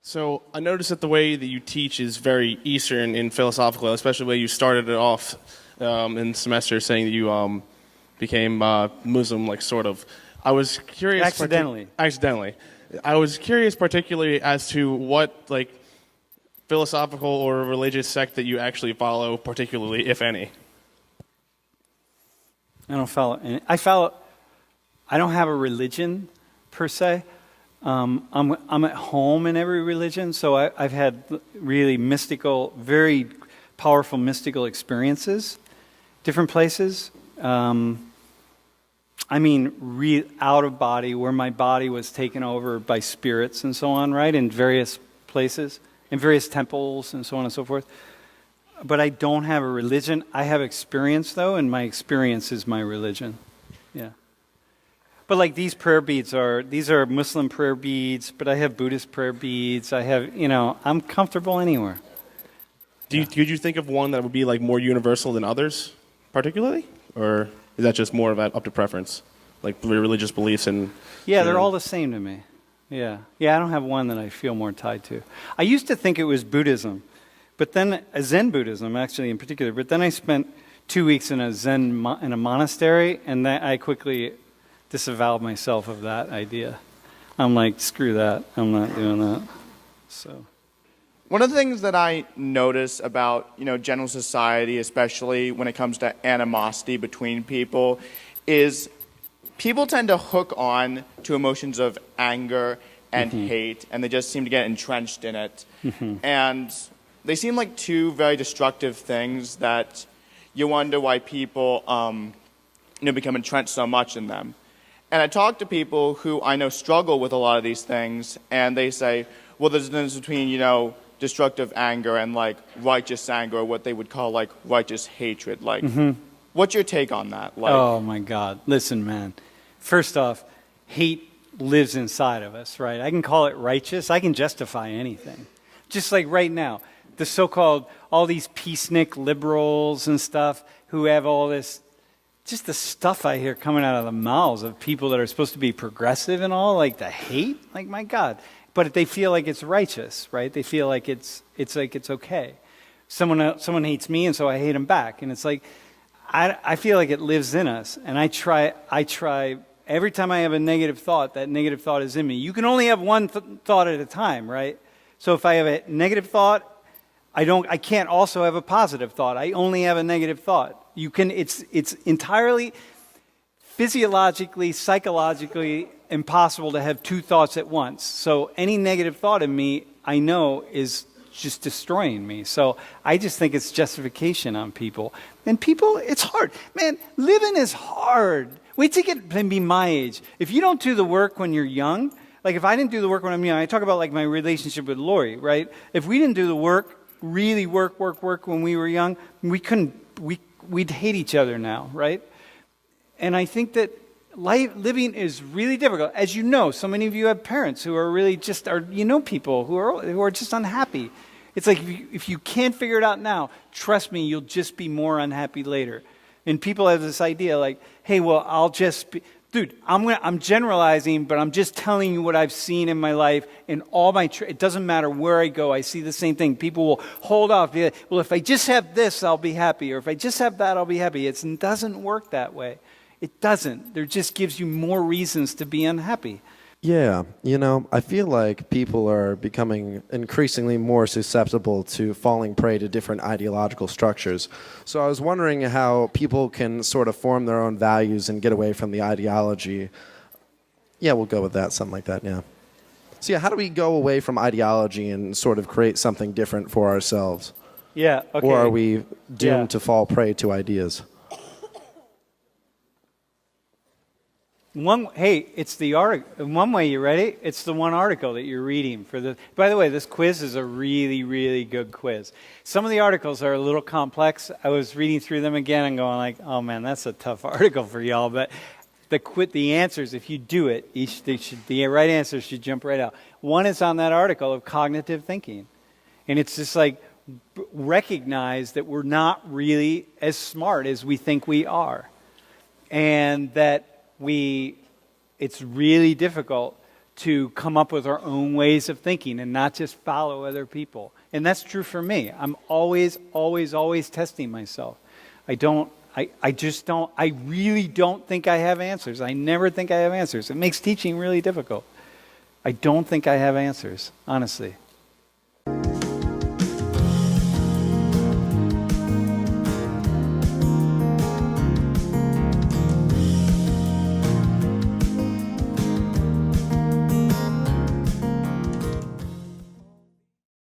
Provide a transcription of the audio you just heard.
So I noticed that the way that you teach is very Eastern and philosophical, especially the way you started it off in the semester saying that you became Muslim, like sort of. I was curious. Accidentally. I was curious particularly as to what like philosophical or religious sect that you actually follow, particularly, if any. I don't follow any. I don't have a religion per se. I'm at home in every religion, so I've had really mystical, very powerful mystical experiences, different places. Out of body, where my body was taken over by spirits and so on, right, in various places, in various temples and so on and so forth. But I don't have a religion. I have experience, though, and my experience is my religion. Yeah. But like these prayer beads these are Muslim prayer beads, but I have Buddhist prayer beads. I have, I'm comfortable anywhere. Could you think of one that would be like more universal than others, particularly? Or is that just more of up to preference? Like religious beliefs and... Yeah, they're all the same to me. Yeah, I don't have one that I feel more tied to. I used to think it was Buddhism, but then Zen Buddhism actually in particular, but then I spent 2 weeks in a monastery, and then I quickly disavowed myself of that idea. I'm like, screw that. I'm not doing that. So, one of the things that I notice about, general society, especially when it comes to animosity between people, is people tend to hook on to emotions of anger and hate, and they just seem to get entrenched in it. And they seem like two very destructive things that you wonder why people, become entrenched so much in them. And I talk to people who I know struggle with a lot of these things, and they say, well, there's a difference between, destructive anger and, like, righteous anger, or what they would call, like, righteous hatred. Like, what's your take on that? Like, oh, my God. Listen, man. First off, hate lives inside of us, right? I can call it righteous. I can justify anything. Just like right now, the so-called, all these peacenik liberals and stuff who have all this, just the stuff I hear coming out of the mouths of people that are supposed to be progressive and all, like the hate, like my God. But they feel like it's righteous, right? They feel like it's okay. Someone hates me, and so I hate them back. And it's like, I feel like it lives in us. And I try, every time I have a negative thought, that negative thought is in me. You can only have one thought at a time, right? So if I have a negative thought, I can't also have a positive thought. I only have a negative thought. It's entirely physiologically, psychologically impossible to have two thoughts at once. So any negative thought in me, I know, is just destroying me. So I just think it's justification on people. And people, it's hard. Man, living is hard. Wait till you get to be my age. If you don't do the work when you're young, like if I didn't do the work when I'm young, I talk about like my relationship with Lori, right? If we didn't do the work, really work when we were young, we'd hate each other now, right? And I think that living is really difficult. As you know, so many of you have parents who are really people who are just unhappy. It's like if you can't figure it out now, trust me, you'll just be more unhappy later. And people have this idea like, hey, well, I'll just be... Dude, I'm generalizing, but I'm just telling you what I've seen in my life. In all my... it doesn't matter where I go, I see the same thing. People will hold off. Be like, well, if I just have this, I'll be happy. Or if I just have that, I'll be happy. It doesn't work that way. It doesn't. There just gives you more reasons to be unhappy. Yeah, I feel like people are becoming increasingly more susceptible to falling prey to different ideological structures. So I was wondering how people can sort of form their own values and get away from the ideology. Yeah, we'll go with that, something like that, yeah. So yeah, how do we go away from ideology and sort of create something different for ourselves? Yeah, okay. Or are we doomed to fall prey to ideas? It's the article. One way, you ready? It's the one article that you're reading for the. By the way, this quiz is a really, really good quiz. Some of the articles are a little complex. I was reading through them again and going like, "Oh man, that's a tough article for y'all." But the answers, if you do it, the right answer should jump right out. One is on that article of cognitive thinking, and it's just like recognize that we're not really as smart as we think we are, and that it's really difficult to come up with our own ways of thinking and not just follow other people. And that's true for me. I'm always, always, always testing myself. I really don't think I have answers. I never think I have answers. It makes teaching really difficult. I don't think I have answers, honestly.